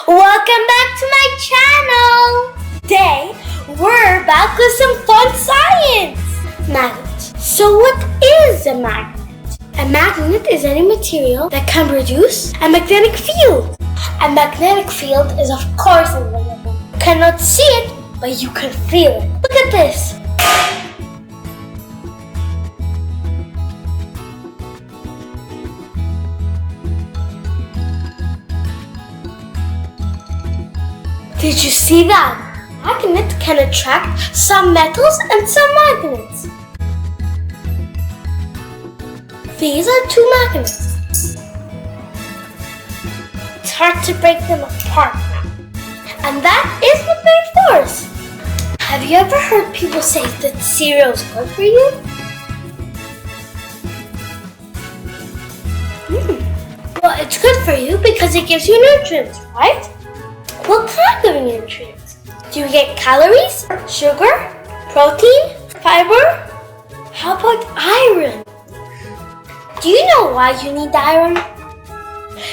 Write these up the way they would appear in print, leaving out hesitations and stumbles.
Welcome back to my channel! Today, we're back with some fun science! Magnets. So what is a magnet? A magnet is any material that can produce a magnetic field. A magnetic field is of course invisible. You cannot see it, but you can feel it. Look at this! Did you see that? A magnet can attract some metals and some magnets. These are two magnets. It's hard to break them apart now. And that is magnetic force. Have you ever heard people say that cereal is good for you? Well, it's good for you because it gives you nutrients, right? What kind of nutrients? Do you get calories, sugar, protein, fiber? How about iron? Do you know why you need iron?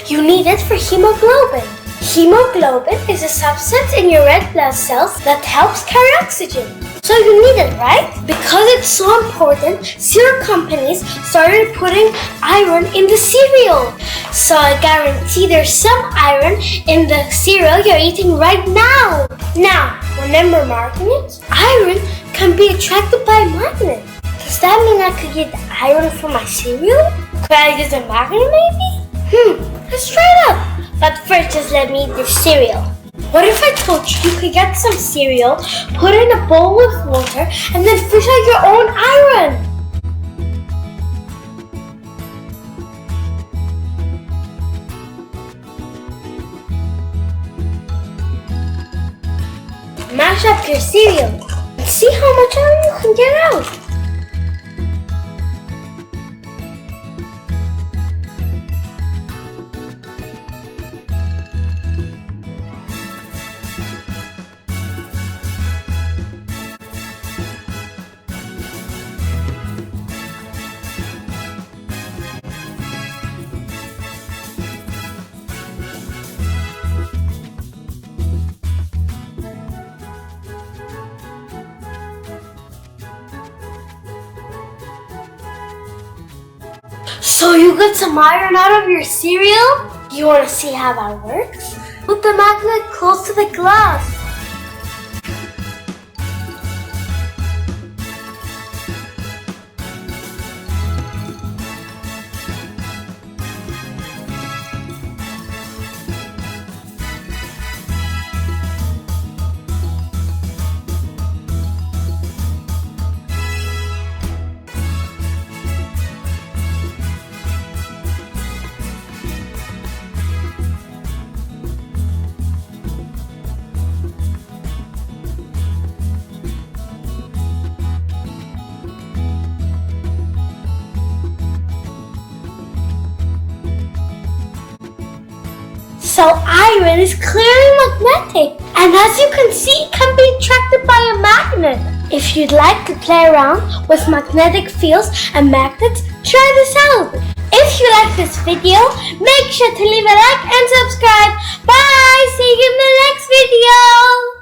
You need it for hemoglobin. Hemoglobin is a substance in your red blood cells that helps carry oxygen. So you need it, right? Because it's so important, cereal companies started putting iron in the cereal. So I guarantee there's some iron in the cereal you're eating right now. Now, remember magnets? Iron can be attracted by a magnet. Does that mean I could get iron from my cereal? Could I use a magnet maybe? Let's try it out. But first, just let me eat this cereal. What if I told you you could get some cereal, put it in a bowl with water, and then fish out your own iron? Mash up your cereal and see how much iron you can get out. So you got some iron out of your cereal? You want to see how that works? Put the magnet close to the glass. So iron is clearly magnetic, and as you can see, it can be attracted by a magnet. If you'd like to play around with magnetic fields and magnets, try this out. If you like this video, make sure to leave a like and subscribe. Bye! See you in the next video!